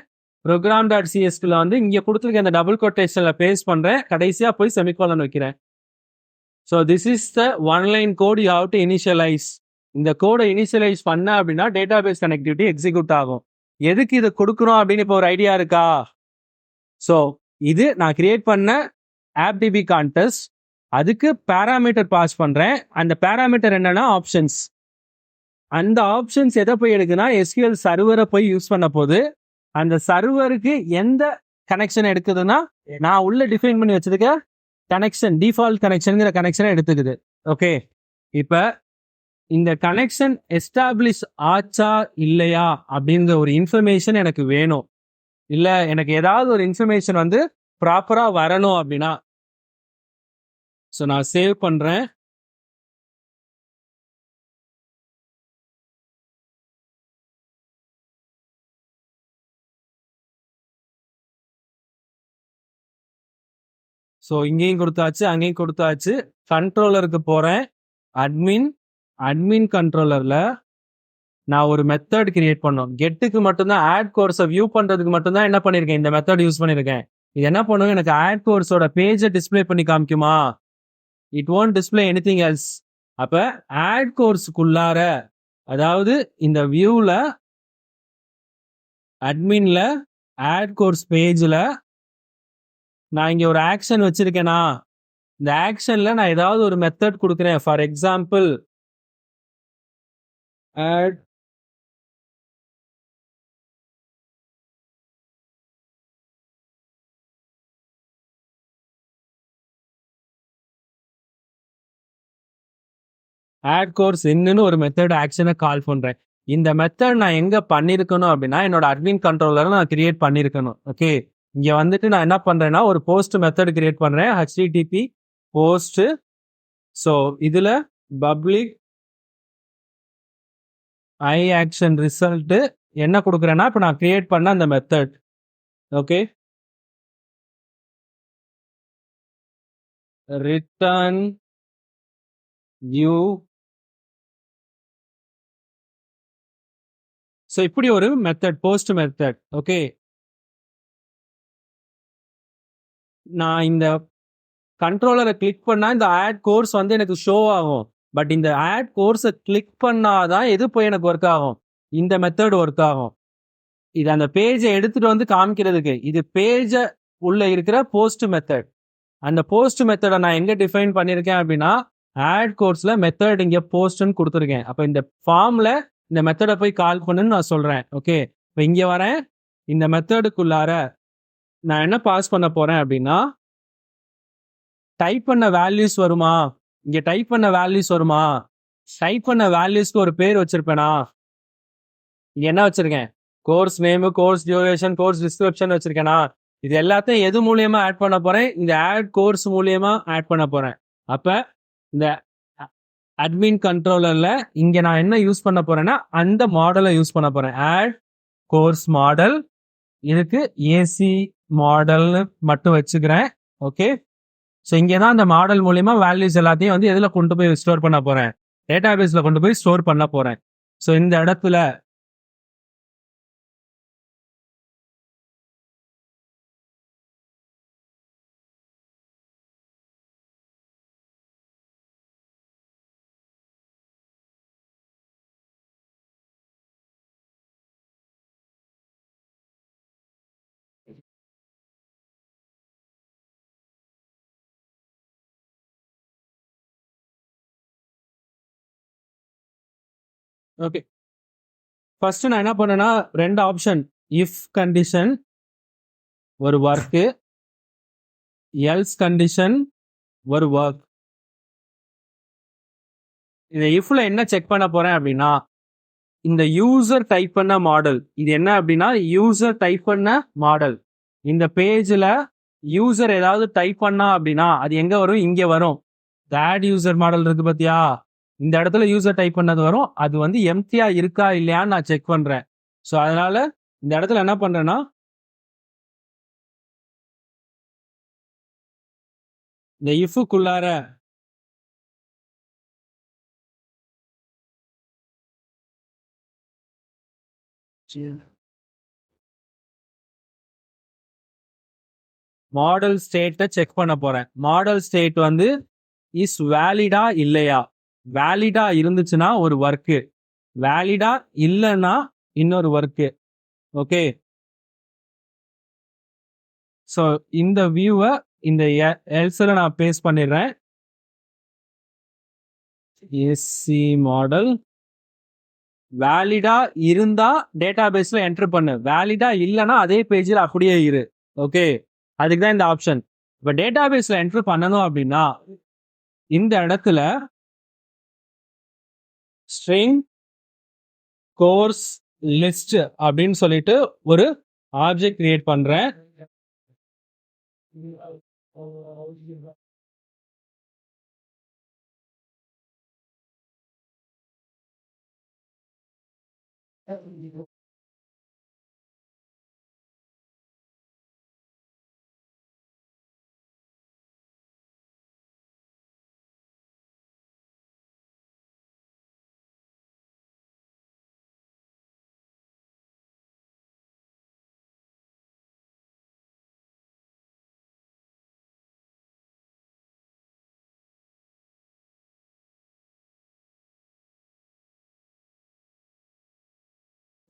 program.csல வந்து இங்க கொடுத்துருக்க இந்த டபுள் கொட்டேஷன்ல பேஸ்ட் பண்றேன். கடைசியா போய் செமிகோலன் வைக்கிறேன். So this is the one line code you have to initialize. இந்த கோடை இனிஷியலைஸ் பண்ண அப்படின்னா டேட்டாபேஸ் கனெக்டிவிட்டி எக்ஸிக்யூட் ஆகும். எதுக்கு இதை கொடுக்குறோம் அப்படின்னு இப்போ ஒரு ஐடியா இருக்கா. ஸோ இது நான் கிரியேட் பண்ண ஆப் டிபி கான்டெஸ்ட், அதுக்கு பேராமீட்டர் பாஸ் பண்றேன். அந்த பேராமீட்டர் என்னன்னா ஆப்ஷன்ஸ். அந்த ஆப்ஷன்ஸ் எதை போய் எடுக்குன்னா எஸ்கியூஎல் சர்வரை போய் யூஸ் பண்ண போது அந்த சர்வருக்கு எந்த கனெக்ஷன் எடுக்குதுன்னா நான் உள்ள டிஃபைன் பண்ணி வச்சிருக்க கனெக்ஷன், டிஃபால்ட் கனெக்ஷன்ங்கிற கனெக்ஷனை எடுத்துக்குது. ஓகே, இப்ப இந்த கனெக்ஷன் எஸ்டாப்ளிஷ் ஆச்சா இல்லையா அப்படிங்கிற ஒரு இன்ஃபர்மேஷன் எனக்கு வேணும். இல்ல எனக்கு ஏதாவது ஒரு இன்ஃபர்மேஷன் வந்து ப்ராப்பரா வரணும் அப்படின்னா, ஸோ நான் சேவ் பண்றேன். ஸோ இங்கேயும் கொடுத்தாச்சு, அங்கேயும் கொடுத்தாச்சு. கண்ட்ரோலருக்கு போறேன். அட்மின் கண்ட்ரோலர்ல நான் ஒரு மெத்தட் கிரியேட் பண்ணோம். கெட்டுக்கு மட்டும்தான், ஆட் கோர்ஸை வியூ பண்றதுக்கு மட்டும்தான் என்ன பண்ணிருக்கேன், இந்த மெத்தட் யூஸ் பண்ணிருக்கேன். இது என்ன பண்ணுவோம், எனக்கு ஆட் கோர்ஸோட பேஜை டிஸ்பிளே பண்ணி காமிக்குமா, it won't display anything else. அப்ப ஆட் கோர்ஸுக்குள்ளார, அதாவது இந்த வியூல அட்மின்ல ஆட் கோர்ஸ் பேஜ்ல நான் இங்க ஒரு ஆக்ஷன் வச்சிருக்கேனா, இந்த ஆக்ஷன்ல நான் ஏதாவது ஒரு மெத்தட் கொடுக்குறேன். For example add add course இன்னும் ஒரு மெத்தட் ஆக்ஷனை கால் பண்றேன். இந்த மெத்தட் நான் எங்க பண்ணிருக்கணும் அப்படின்னா என்னோட அட்மின் கண்ட்ரோலரை நான் கிரியேட் பண்ணிருக்கணும். ஓகே, இங்க வந்துட்டு நான் என்ன பண்றேன்னா ஒரு போஸ்ட் மெத்தட் கிரியேட் பண்றேன். http post. ஸோ இதுல பப்ளிக் ஐ ஆக்ஷன் ரிசல்ட் என்ன கொடுக்குறேன்னா இப்போ நான் கிரியேட் பண்ண அந்த method. Okay, return view. So இப்படி ஒரு மெத்தட், போஸ்ட் மெத்தட். ஓகே, நான் இந்த கண்ட்ரோலரை கிளிக் பண்ணா இந்த ஆட் கோர்ஸ் வந்து எனக்கு ஷோ ஆகும். பட் இந்த ஆட் கோர்ஸை கிளிக் பண்ணாதான் எது போய் எனக்கு ஒர்க் ஆகும், இந்த மெத்தட் ஒர்க் ஆகும். இது அந்த பேஜை எடுத்துட்டு வந்து காமிக்கிறதுக்கு. இது பேஜை உள்ள இருக்கிற போஸ்ட் மெத்தட். அந்த போஸ்ட் மெத்தடை நான் எங்க டிஃபைன் பண்ணியிருக்கேன் அப்படின்னா ஆட் கோர்ஸ்ல மெத்தட் இங்க போஸ்ட்னு கொடுத்துருக்கேன். அப்போ இந்த ஃபார்ம்ல இந்த மெத்தடை போய் கால் பண்ணுன்னு நான் சொல்றேன். ஓகே, இப்போ இங்க வரேன். இந்த மெத்தடுக்குள்ளார நான் என்ன பாஸ் பண்ண போறேன் அப்படின்னா டைப் பண்ண வேல்யூஸ் வருமா, இங்க டைப் பண்ண வேல்யூஸ் வருமா, டைப் பண்ண வேல்யூஸ்க்கு ஒரு பேர் வச்சிருப்பேனா, இங்க என்ன வச்சிருக்கேன், course name, course duration, course description வச்சிருக்கேனா, இது எல்லாத்தையும் எது மூலியமா ஆட் பண்ண போறேன், இந்த ஆட் கோர்ஸ் மூலியமா ஆட் பண்ண போறேன். அப்ப இந்த அட்மின் கண்ட்ரோலர்ல இங்க நான் என்ன யூஸ் பண்ண போறேன்னா அந்த மாடலை யூஸ் பண்ண போறேன். Add course model. இதுக்கு ஏசி மாடல்னு மட்டும் வச்சுக்கிறேன். ஓகே, ஸோ இங்கே தான் அந்த மாடல் மூலியமா வேல்யூஸ் எல்லாத்தையும் வந்து எதில் கொண்டு போய் ஸ்டோர் பண்ண போறேன், டேட்டா பேஸ்ல கொண்டு போய் ஸ்டோர் பண்ண போறேன். ஸோ இந்த இடத்துல ஓகே, ஃபர்ஸ்ட் நான் என்ன பண்ணேன்னா ரெண்டு ஆப்ஷன், இஃப் கண்டிஷன் ஒரு ஒர்க்கு, எல்ஸ் கண்டிஷன் ஒரு ஒர்க். இந்த இஃப்ல என்ன செக் பண்ண போறேன் அப்படின்னா இந்த யூசர் டைப் பண்ண மாடல். இது என்ன அப்படின்னா யூசர் டைப் பண்ண மாடல். இந்த பேஜ்ல யூசர் ஏதாவது டைப் பண்ணா அப்படின்னா அது எங்க வரும், இங்க வரும். ஆட் யூசர் மாடல் இருக்கு பாத்தியா, இந்த இடத்துல யூசர் டைப் பண்ணது வரும். அது வந்து எம்டியா இருக்கா இல்லையான்னு நான் செக் பண்றேன். ஸோ அதனால இந்த இடத்துல என்ன பண்றேன்னா இந்த இஃப்க்குள்ளார மாடல் ஸ்டேட்டை செக் பண்ண போறேன். மாடல் ஸ்டேட் வந்து இஸ் வேலிடா இல்லையா. வேலிடா இருந்துச்சுன்னா ஒரு ஒர்க்கு, வேலிடா இல்லைன்னா இன்னொரு ஒர்க்கு. ஓகே, ஸோ இந்த வியூவை இந்த எல்ஸ்ல நான் பேஸ்ட் பண்ணிடுறேன். எஸ்சி மாடல் வேலிடா இருந்தா டேட்டா பேஸ்ல என்டர் பண்ணு, வேலிடா இல்லைன்னா அதே பேஜில் அப்படியே இரு. ஓகே, அதுக்கு தான் இந்த ஆப்ஷன். இப்போ டேட்டா பேஸ்ல என்டர் பண்ணணும் அப்படின்னா இந்த இடத்துல ஸ்ட்ரிங் கோர்ஸ் லிஸ்ட் அப்படின்னு சொல்லிட்டு ஒரு ஆப்ஜெக்ட் கிரியேட் பண்றேன்.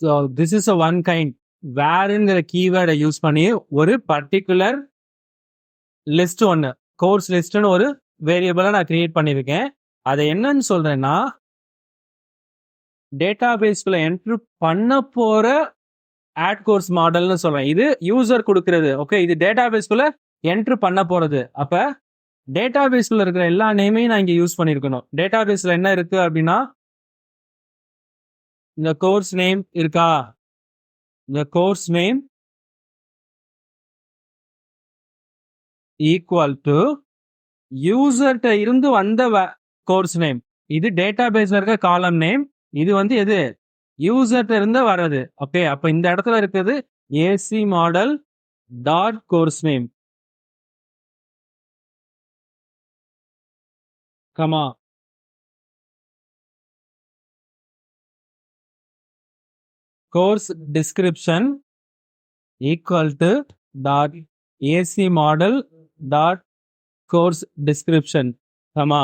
So this is a one kind வேர்ங்கிற கீவேர்டை யூஸ் பண்ணி ஒரு பர்டிகுலர் லிஸ்ட் ஒன்று, கோர்ஸ் லிஸ்ட்னு ஒரு வேரியபிளை நான் கிரியேட் பண்ணியிருக்கேன். அதை என்னன்னு சொல்றேன்னா டேட்டா பேஸ்குள்ள என்ட்ரு பண்ண போற ஆட் கோர்ஸ் மாடல்னு சொல்றேன். இது யூசர் கொடுக்கிறது. ஓகே, இது டேட்டா பேஸ்குள்ள என்ட்ரு பண்ண போறது. அப்ப டேட்டாபேஸ்ல இருக்கிற எல்லா நேமையும் நான் இங்க யூஸ் பண்ணியிருக்கணும். டேட்டாபேஸ்ல என்ன இருக்கு அப்படின்னா இந்த கோர்ஸ் நேம் இருக்கா, இந்த கோர்ஸ் நேம் ஈக்குவல் டு யூசர்கிட்ட இருந்து வந்த கோர்ஸ் நேம். இது டேட்டாபேஸ்ல இருக்க காலம் நேம். இது வந்து எது யூசர்கிட்ட இருந்து வர்றது. ஓகே, அப்ப இந்த இடத்துல இருக்குது AC model dot course name comma course description equal to dot AC model dot course description comma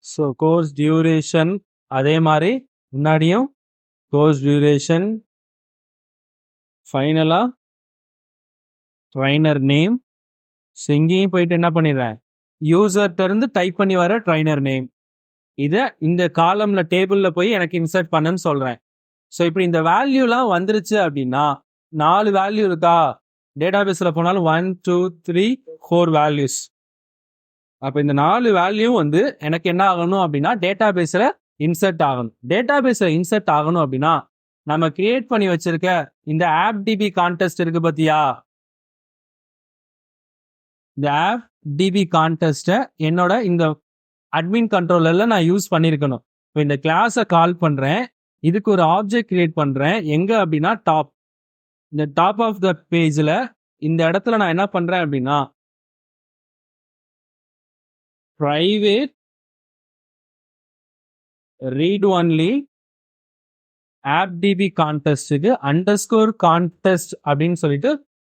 so course duration அதே மாதிரி முன்னாடியும் course duration ஃபைனலா ட்ரைனர் நேம். இங்கேயும் போயிட்டு என்ன பண்ணிடுறேன், யூசர்கிட்ட இருந்து டைப் பண்ணி வர ட்ரைனர் நேம். இதை இந்த காலம்ல டேபிள்ல போய் எனக்கு இன்சர்ட் பண்ணுன்னு சொல்றேன். ஸோ இப்படி இந்த வேல்யூலாம் வந்துருச்சு அப்படின்னா 4 வேல்யூ இருக்கா, டேட்டாபேஸ்ல போனாலும் 1 2 3 4 வேல்யூஸ். அப்ப இந்த 4 வேல்யூ வந்து எனக்கு என்ன ஆகணும் அப்படின்னா டேட்டாபேஸ்ல இன்சர்ட் ஆகணும். டேட்டாபேஸ்ல இன்சர்ட் ஆகணும் அப்படின்னா நம்ம கிரியேட் பண்ணி வச்சிருக்க இந்த ஆப் டிபி கான்டெஸ்ட் இருக்கு பாத்தியா, இந்த ஆப் டிபி கான்டெஸ்ட்டை என்னோட இந்த அட்மின் கண்ட்ரோலர்ல நான் யூஸ் பண்ணியிருக்கணும். இப்போ இந்த கிளாஸை கால் பண்றேன், இதுக்கு ஒரு ஆப்ஜெக்ட் கிரியேட் பண்றேன். எங்க அப்படின்னா டாப், இந்த டாப் ஆஃப் த பேஜ்ல இந்த இடத்துல நான் என்ன பண்றேன் அப்படின்னா private read only app DB கான்டெஸ்ட்டுக்கு அண்டர்ஸ்கோர் கான்டெஸ்ட் அப்படின்னு சொல்லிட்டு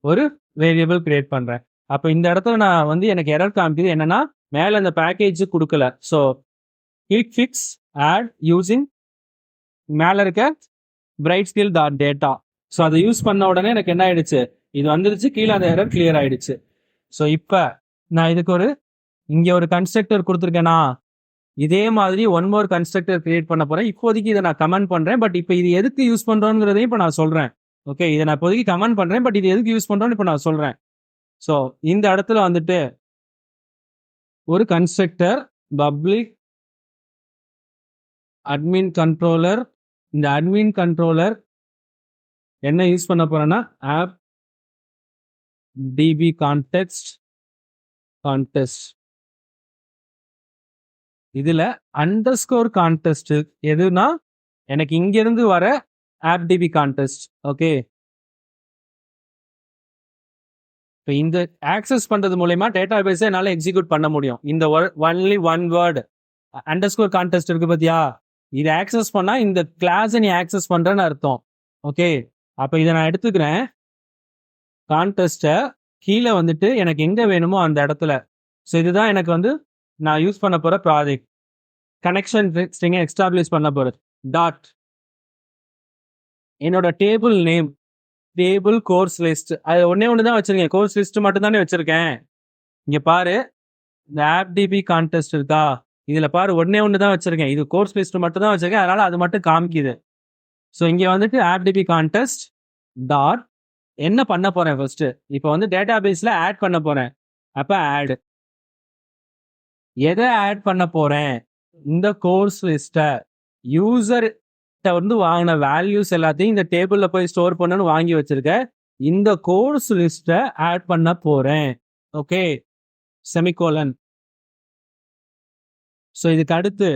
ஒரு வேரியபிள் கிரியேட் பண்றேன். அப்போ இந்த இடத்துல நான் வந்து எனக்கு எரர் காமிக்குது என்னன்னா மேல அந்த பேக்கேஜ் கொடுக்கல. So click fix add using மேல இருக்க bright skill dot data. So அதை யூஸ் பண்ண உடனே எனக்கு என்ன ஆயிடுச்சு, இது வந்துருச்சு, கீழே அந்த எரர் கிளியர் ஆயிடுச்சு. ஸோ இப்போ நான் இதுக்கு ஒரு இங்க ஒரு கன்ஸ்ட்ரக்டர் கொடுத்துருக்கேனா, இதே மாதிரி ஒன் மோர் கன்ஸ்ட்ரக்டர் கிரியேட் பண்ண போறேன். இப்போதைக்கு இதை நான் கமெண்ட் பண்றேன், பட் இப்போ இது எதுக்கு யூஸ் பண்றோங்கிறதையும் இப்போ நான் சொல்றேன். ஓகே, இதை நான் இப்போதைக்கு கமெண்ட் பண்றேன், பட் இது எதுக்கு யூஸ் பண்றோம்னு இப்போ நான் சொல்றேன். ஸோ இந்த இடத்துல வந்துட்டு ஒரு கன்ஸ்ட்ரக்டர் பப்ளிக் அட்மின் கண்ட்ரோலர். இந்த அட்மின் கண்ட்ரோலர் என்ன யூஸ் பண்ண போறேன்னா ஆப் டிபி கான்டெக்ஸ்ட் இதுல அண்டர்ஸ்கோர் கான்டெஸ்ட் எதுனா எனக்கு இங்க இருந்து வர ஆப் டிபி கான்டெஸ்ட். ஓகே, இப்போ இந்த ஆக்சஸ் பண்றது மூலயமா டேட்டா பேஸை என்னால் எக்ஸிக்யூட் பண்ண முடியும். இந்த only one word underscore context இருக்கு பாத்தியா, இதை ஆக்சஸ் பண்ணா இந்த கிளாஸை நீ ஆக்சஸ் பண்றேன்னு அர்த்தம். ஓகே, அப்போ இதை நான் எடுத்துக்கிறேன். கான்டெஸ்ட்டை கீழே வந்துட்டு எனக்கு எங்க வேணுமோ அந்த இடத்துல. ஸோ இதுதான் எனக்கு வந்து நான் யூஸ் பண்ண போற ப்ராஜெக்ட். கனெக்ஷன் ஸ்ட்ரிங்கை எஸ்டாப்ளிஷ் பண்ண போறது. டாட் என்னோட table name, table course list. அது ஒன்று தான் வச்சிருக்கேன், கோர்ஸ் லிஸ்ட் மட்டும் தானே வச்சிருக்கேன். இங்க பாரு, இந்த ஆப் டிபி கான்டெஸ்ட் இருக்கா, இதுல பாரு ஒன்று தான் வச்சிருக்கேன். இது கோர்ஸ் லிஸ்ட் மட்டும் தான் வச்சிருக்கேன், அதனால அது மட்டும் காமிக்குது. ஸோ இங்க வந்துட்டு ஆப் டிபி கான்டெஸ்ட் டாட் என்ன பண்ண போறேன் ஃபர்ஸ்ட், இப்போ வந்து டேட்டா பேஸ்ல ஆட் பண்ண போறேன். அப்ப ஆட் எதை ஆட் பண்ண போறேன், இந்த கோர்ஸ் லிஸ்ட்டை யூசர் வந்து வாங்கின வேல்யூஸ் எல்லாத்தையும் இந்த டேபிள்ல போய் ஸ்டோர் பண்ணணும்னு வாங்கி வச்சிருக்கேன். இந்த கோர்ஸ் லிஸ்ட்டை ஆட் பண்ண போறேன். Okay, semicolon. ஸோ இதுக்கு அடுத்து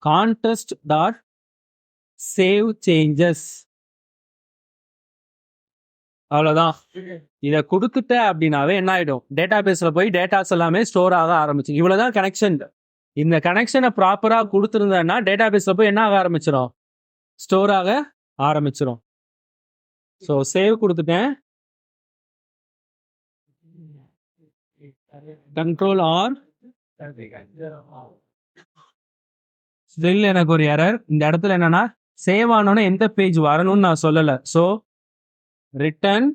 கான்டெஸ்ட் டாட் சேவ் சேஞ்சஸ். அவ்வளோதான். இதை கொடுத்துட்ட அப்படின்னாவே என்ன ஆயிடும், டேட்டா பேஸ்ல போய் டேட்டாஸ் எல்லாமே ஸ்டோர் ஆக ஆரம்பிச்சு. இவ்வளவுதான் கனெக்ஷன். இந்த கனெக்ஷனை ப்ராப்பரா கொடுத்துருந்தேன்னா டேட்டா பேஸ்ல போய் என்ன ஆக ஆரம்பிச்சிடும், ஸ்டோர் ஆக ஆரம்பிச்சிடும். ஸோ சேவ் கொடுத்துட்டேன், கண்ட்ரோல் ஆர். ஸ்டில் எனக்கு ஒரு எரர். இந்த இடத்துல என்னன்னா சேவ் ஆனோன்னு எந்த பேஜ் வரணும்னு நான் சொல்லல. ஸோ ரிட்டர்ன்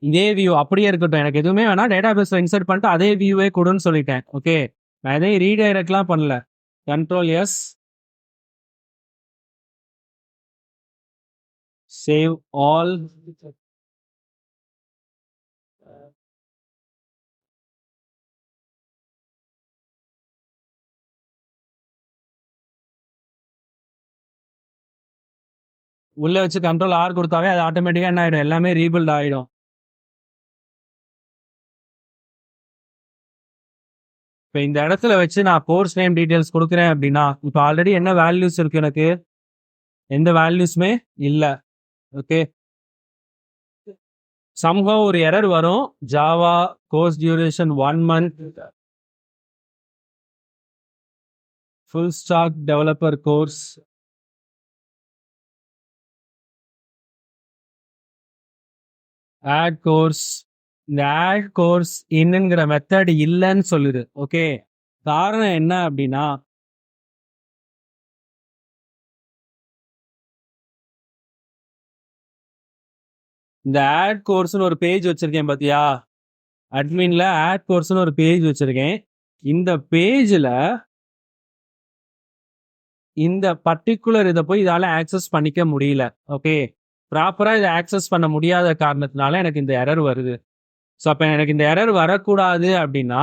இதே வியூ அப்படியே இருக்கட்டும், எனக்கு எதுவுமே வேணாம், டேட்டா பேஸ்ல இன்சர்ட் பண்ணிட்டு அதே வியூவே கொடுன்னு சொல்லிட்டேன். ஓகே, நான் எதையும் ரீடைரக்ட்லாம் பண்ணல. Control S, save all. உள்ள வச்சு கண்ட்ரோல் ஆர் கொடுத்தாவே அது ஆட்டோமேட்டிக்கா என்ன ஆயிடும், எல்லாமே ரீபில்ட் ஆயிடும். இப்போ இந்த இடத்துல வச்சு நான் கோர்ஸ் நேம் டீடைல்ஸ் கொடுக்குறேன் அப்படின்னா, இப்போ ஆல்ரெடி என்ன வேல்யூஸ் இருக்கு, எனக்கு எந்த வேல்யூஸ்மே இல்ல. ஓகே, சம்ஹவ் ஒரு எரர் வரும். Java course duration 1 month, full stack developer course, add course. இந்த ஆட் கோர்ஸ் இன்னுங்கிற மெத்தட் இல்லைன்னு சொல்லுது. ஓகே, காரணம் என்ன அப்படின்னா, இந்த ஆட் கோர்ஸ்னு ஒரு பேஜ் வச்சிருக்கேன் பாத்தியா, அட்மின்ல ஆட் கோர்ஸ்னு ஒரு பேஜ் வச்சிருக்கேன். இந்த பேஜ்ல இந்த பர்டிகுலர் இதை போய் இதால ஆக்சஸ் பண்ணிக்க முடியல. ஓகே, ப்ராப்பரா இதை ஆக்சஸ் பண்ண முடியாத காரணத்தினால எனக்கு இந்த எரர் வருது. ஸோ அப்போ எனக்கு இந்த எரர் வரக்கூடாது அப்படின்னா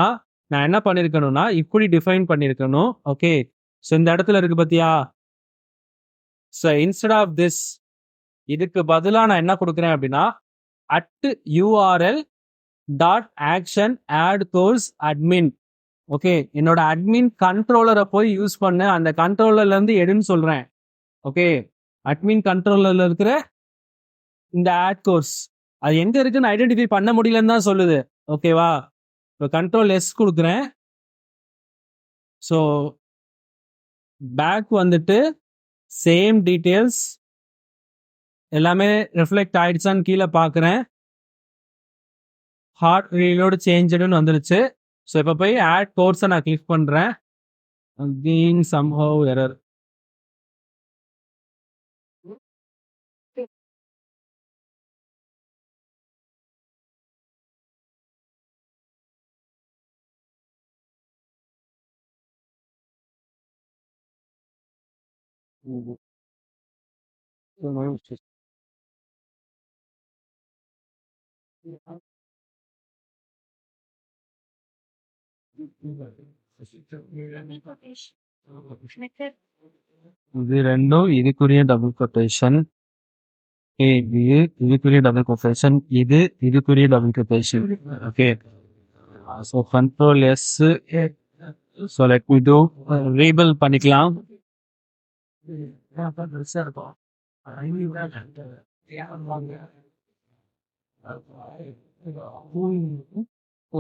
நான் என்ன பண்ணியிருக்கணும்னா இப்படி டிஃபைன் பண்ணியிருக்கணும். ஓகே, ஸோ இந்த இடத்துல இருக்கு பாத்தியா, ஸோ இன்ஸ்டெட் ஆஃப் திஸ் இதுக்கு பதிலாக நான் என்ன கொடுக்குறேன் அப்படின்னா @url .action add course admin. Okay, என்னோட அட்மின் கண்ட்ரோலரை போய் யூஸ் பண்ண, அந்த கண்ட்ரோலர்ல இருந்து எடுன்னு சொல்றேன். ஓகே, அட்மின் கண்ட்ரோலர்ல இருக்கிற இந்த ஆட் கோர்ஸ் அது எங்க இருக்குன்னு ஐடென்டிஃபை பண்ண முடியலன்னு தான் சொல்லுது. ஓகேவா, இப்போ கண்ட்ரோல் எஸ் கொடுக்குறேன். ஸோ பேக் வந்துட்டு சேம் டீட்டெயில்ஸ் எல்லாமே ரிஃப்ளெக்ட் ஆயிடுச்சான்னு கீழே பார்க்குறேன். ஹார்ட் ரீலோடு சேஞ்சுன்னு வந்துருச்சு. ஸோ இப்போ போய் ஆட் கோர்ஸை நான் கிளிக் பண்ணுறேன். Again somehow error. இது ரெண்டும் இதுக்குரிய டபுள் கொட்டேஷன், இது இதுக்குரிய டபுள் கொட்டேஷன், இது இதுக்குரிய double quotation. Okay, so control S. So let me do refill பண்ணிக்கலாம்.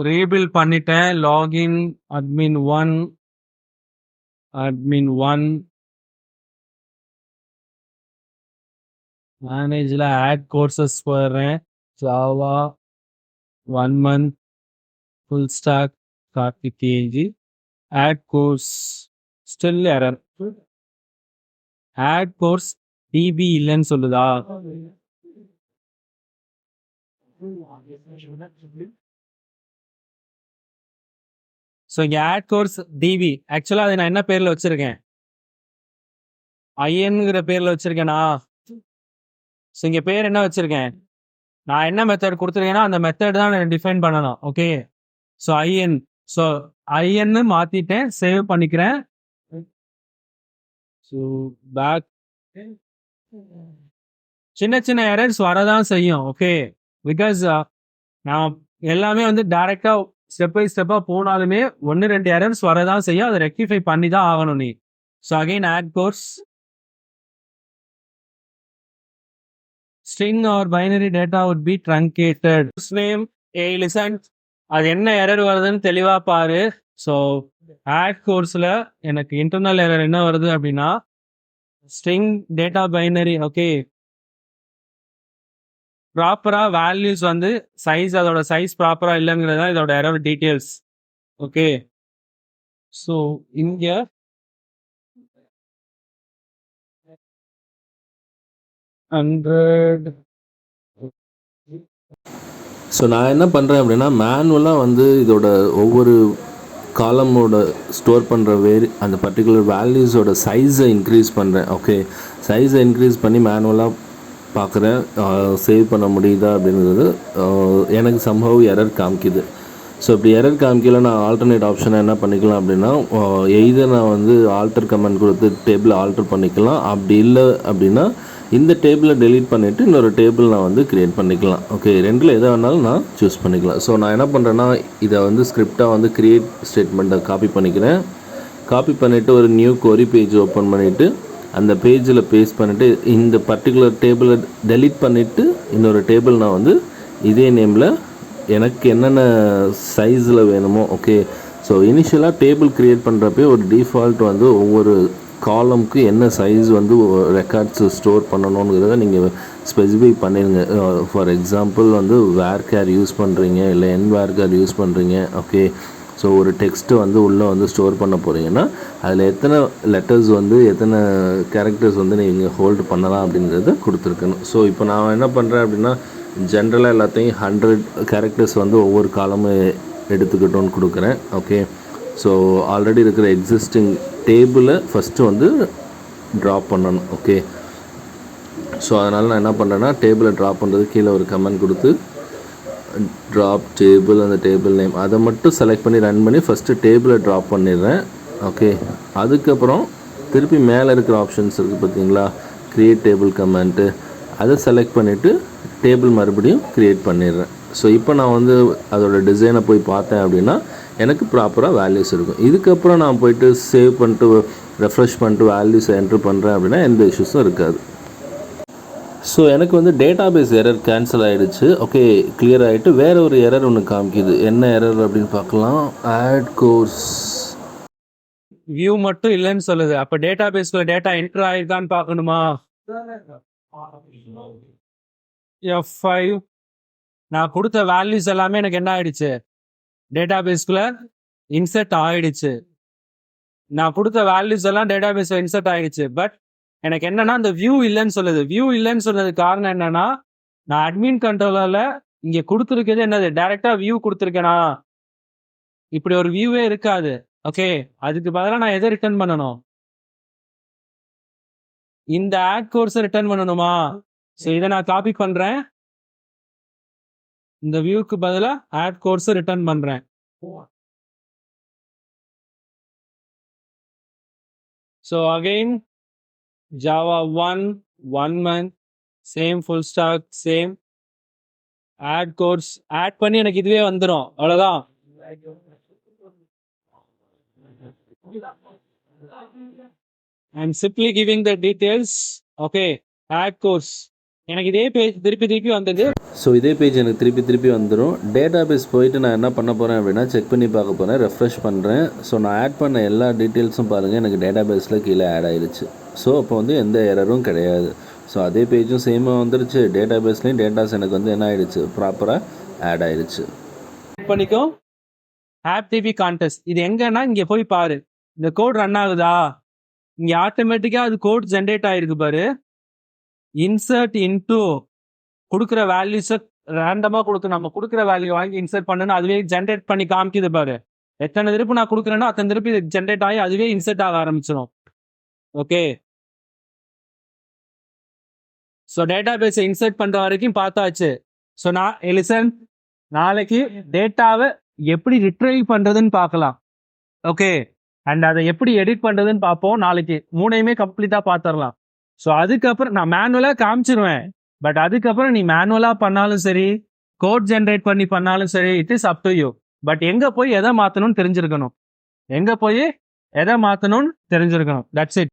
ரீபில் பண்ணிட்டேன். லாகின் admin1 மேனேஜ்ல ஆட் கோர்சஸ் போடுறேன். ஜாவா 1 month ஃபுல் ஸ்டாக் கார்த்திகேயன்ஜி. Add course still error. Add course DB இல்லைன்னு சொல்லுதா? ஸோ இங்கே ஆட் கோர்ஸ் டிபி ஆக்சுவலாக அதை நான் என்ன பேரில் வச்சுருக்கேன், ஐஎன்ங்கிற பேரில் வச்சுருக்கேனா? ஸோ இங்கே பேர் என்ன வச்சுருக்கேன், நான் என்ன மெத்தட் கொடுத்துருக்கேன்னா அந்த மெத்தட் தான் நான் டிஃபைன் பண்ணணும். Okay, so IN. ஸோ ஐஎன்னு மாற்றிட்டேன், சேவ் பண்ணிக்கிறேன். ஸோ பேக் சின்ன சின்ன எரர்ஸ் வரதான் செய்யும். ஓகே, பிகாஸ் நான் எல்லாமே வந்து டைரெக்டாக ஸ்டெப் பை ஸ்டெப்பாக போனாலுமே 1-2 எரர்ஸ் வரதான் செய்யும். அதை ரெக்டிஃபை பண்ணி தான் ஆகணும் நீ. So again add course string or binary data would be truncated. Name listen, அது என்ன எரர் வருதுன்னு தெளிவா பாரு. ஸோ ஆட் கோர்ஸ்ல எனக்கு இன்டர்னல் எரர் என்ன வருது அப்படின்னா ஸ்ட்ரிங் டேட்டா பைனரி. ஓகே, ப்ராப்பரா வேல்யூஸ் வந்து சைஸ், அதோட சைஸ் ப்ராப்பரா இல்லைங்கிறது தான் இதோட எரர் டீட்டெயில்ஸ். ஓகே, ஸோ இங்க ஸோ நான் என்ன பண்ணுறேன் அப்படின்னா மேனுவலாக வந்து இதோட ஒவ்வொரு காலமோட ஸ்டோர் பண்ணுற அந்த பர்டிகுலர் வேல்யூஸோட சைஸை இன்க்ரீஸ் பண்ணுறேன். ஓகே, சைஸை இன்க்ரீஸ் பண்ணி மேனுவலாக பார்க்குறேன் சேவ் பண்ண முடியுதா அப்படிங்கிறது. எனக்கு சம்பவம் எரர் காமிக்குது. ஸோ இப்படி எரர் காமிக்கல நான் ஆல்டர்னேட் ஆப்ஷனை என்ன பண்ணிக்கலாம் அப்படின்னா, எய்தர் நான் வந்து ஆல்டர் கமெண்ட் கொடுத்து டேபிளை ஆல்டர் பண்ணிக்கலாம். அப்படி இல்லை அப்படின்னா இந்த டேபிளை டெலீட் பண்ணிவிட்டு இன்னொரு டேபிள் நான் வந்து க்ரியேட் பண்ணிக்கலாம். ஓகே, ரெண்டில் எதை வேணாலும் நான் சூஸ் பண்ணிக்கலாம். ஸோ நான் என்ன பண்ணுறேன்னா இதை வந்து ஸ்கிரிப்டாக வந்து க்ரியேட் ஸ்டேட்மெண்ட்டை காப்பி பண்ணிக்கிறேன். காப்பி பண்ணிவிட்டு ஒரு நியூ கொரி பேஜ் ஓப்பன் பண்ணிவிட்டு அந்த பேஜில் பேஸ்ட் பண்ணிவிட்டு இந்த பர்டிகுலர் டேபிளை டெலீட் பண்ணிவிட்டு இன்னொரு டேபிள் நான் வந்து இதே நேமில் எனக்கு என்னென்ன சைஸில் வேணுமோ. ஓகே, ஸோ இனிஷியலாக டேபிள் க்ரியேட் பண்ணுறப்பே ஒரு டிஃபால்ட் வந்து ஒவ்வொரு காலமுக்கு என்ன சைஸ் வந்து ரெக்கார்ட்ஸ் ஸ்டோர் பண்ணணுங்கிறத நீங்கள் ஸ்பெசிஃபை பண்ணிடுங்க. ஃபார் எக்ஸாம்பிள் வந்து வேர்கேர் யூஸ் பண்ணுறீங்க இல்லை வேர்கேர் யூஸ் பண்ணுறீங்க. ஓகே, ஸோ ஒரு டெக்ஸ்ட்டு வந்து உள்ளே வந்து ஸ்டோர் பண்ண போகிறீங்கன்னா அதில் எத்தனை லெட்டர்ஸ் வந்து எத்தனை கேரக்டர்ஸ் வந்து நீங்கள் ஹோல்டு பண்ணலாம் அப்படிங்கிறத கொடுத்துருக்கணும். ஸோ இப்போ நான் என்ன பண்ணுறேன் அப்படின்னா ஜென்ரலாக எல்லாத்தையும் 100 கேரக்டர்ஸ் வந்து ஒவ்வொரு காலமும் எடுத்துக்கிட்டோன்னு கொடுக்குறேன். ஓகே, ஸோ ஆல்ரெடி இருக்கிற எக்ஸிஸ்டிங் டேபிளை ஃபஸ்ட்டு வந்து ட்ராப் பண்ணணும். ஓகே, ஸோ அதனால் நான் என்ன பண்ணுறேன்னா டேபிளை ட்ராப் பண்ணுறது கீழே ஒரு கமெண்ட் கொடுத்து ட்ராப் டேபிள் அந்த டேபிள் நேம் அதை மட்டும் செலக்ட் பண்ணி ரன் பண்ணி ஃபஸ்ட்டு டேபிளை ட்ராப் பண்ணிடுறேன். ஓகே, அதுக்கப்புறம் திருப்பி மேலே இருக்கிற ஆப்ஷன்ஸ் இருக்குது பார்த்தீங்களா, க்ரியேட் டேபிள் கமெண்ட்டு, அதை செலக்ட் பண்ணிவிட்டு டேபிள் மறுபடியும் க்ரியேட் பண்ணிடுறேன். ஸோ இப்போ நான் வந்து அதோடய டிசைனை போய் பார்த்தேன் அப்படின்னா எனக்கு ப்ராப்பராக வேல்யூஸ் இருக்கும். இதுக்கப்புறம் நான் போயிட்டு சேவ் பண்ணிட்டு ரெஃப்ரெஷ் பண்ணிட்டு வேல்யூஸ் என்ட்ரு பண்ணுறேன் அப்படின்னா எந்த இஷ்யூஸும் இருக்காது. ஸோ எனக்கு வந்து டேட்டாபேஸ் எரர் கேன்சல் ஆகிடுச்சு. ஓகே, கிளியர் ஆகிட்டு வேறு ஒரு எரர் ஒன்று காமிக்குது. என்ன எரர் அப்படின்னு பார்க்கலாம். ஆட் கோர்ஸ் வியூ மட்டும் இல்லைன்னு சொல்லுது. அப்போ டேட்டாபேஸ்ல டேட்டா என்ட்ரு ஆகிருக்கான்னு பார்க்கணுமா? F5 நான் கொடுத்த வேல்யூஸ் எல்லாமே எனக்கு என்ன ஆயிடுச்சு, டேட்டாபேஸ்குள்ள இன்சர்ட் ஆயிடுச்சு. நான் கொடுத்த வேல்யூஸ் எல்லாம் டேட்டாபேஸ்ல இன்சர்ட் ஆயிடுச்சு. பட் எனக்கு என்னன்னா அந்த வியூ இல்லைன்னு சொல்லுது. வியூ இல்லைன்னு சொன்னதுக்கு காரணம் என்னன்னா நான் அட்மின் கண்ட்ரோலர்ல இங்க கொடுத்துருக்கிறது என்னது, டைரக்டா வியூ கொடுத்துருக்கேனா? இப்படி ஒரு வியூவே இருக்காது. ஓகே, அதுக்கு பதிலாக நான் எதை ரிட்டர்ன் பண்ணணும்? இந்த ஆட் கோர்ஸை ரிட்டர்ன் பண்ணணுமா? ஸோ இதை நான் காப்பி பண்றேன். இந்த வியூக்கு பதிலாக ஆட் கோர்ஸை ரிட்டர்ன் பண்றேன். So again Java 1 month same full stack same add course add பண்ணி எனக்கு இதுவே வந்துடும். அவ்வளோதான். I'm simply giving the details. Okay, add course. எனக்கு இதே பேஜ் திருப்பி வந்தது. ஸோ இதே பேஜ் எனக்கு திருப்பி வந்துடும். டேட்டாபேஸ் போயிட்டு நான் என்ன பண்ண போகிறேன் அப்படின்னா செக் பண்ணி பார்க்க போகிறேன், ரெஃப்ரெஷ் பண்ணுறேன். ஸோ நான் ஆட் பண்ண எல்லா டீட்டெயில்ஸும் பாருங்கள் எனக்கு டேட்டாபேஸில் கீழே ஆட் ஆகிடுச்சு. ஸோ அப்போ வந்து எந்த எரரும் கிடையாது. ஸோ அதே பேஜும் சேமாக வந்துடுச்சு. டேட்டாபேஸ்லேயும் டேட்டாஸ் எனக்கு வந்து என்ன ஆகிடுச்சு, ப்ராப்பராக ஆட் ஆகிடுச்சு. பண்ணிக்கோ ஆப் டிபி கான்டெஸ்ட். இது எங்கன்னா இங்கே போய் பாரு, இந்த கோட் ரன் ஆகுதா? இங்கே ஆட்டோமேட்டிக்காக அது கோட் ஜென்ரேட் ஆகிருக்கு பாரு. இன்சர்ட் இன்டூ கொடுக்குற வேல்யூஸை ரேண்டமாக கொடுத்து நம்ம கொடுக்குற வேல்யூ வாங்கி இன்சர்ட் பண்ணணும். அதுவே ஜென்ரேட் பண்ணி காமிக்குது பாரு. எத்தனை திருப்பி நான் கொடுக்குறேன்னா அத்தனை திருப்பி ஜென்ரேட் ஆகி அதுவே இன்சர்ட் ஆக ஆரம்பிச்சிடும். ஓகே, ஸோ டேட்டா பேஸை இன்சர்ட் பண்ணுற வரைக்கும் பார்த்தாச்சு. ஸோ லிசன், நாளைக்கு டேட்டாவை எப்படி ரிட்ரைவ் பண்ணுறதுன்னு பார்க்கலாம். ஓகே, அண்ட் அதை எப்படி எடிட் பண்ணுறதுன்னு பார்ப்போம். நாளைக்கு மூணையுமே கம்ப்ளீட்டாக பார்த்துடலாம். ஸோ அதுக்கப்புறம் நான் மேனுவலாக காமிச்சிருவேன். பட் அதுக்கப்புறம் நீ மேனுவலாக பண்ணாலும் சரி, கோட் ஜென்ரேட் பண்ணி பண்ணாலும் சரி, it is up to you. But எங்கே போய் எதை மாற்றணும்னு தெரிஞ்சிருக்கணும். That's it.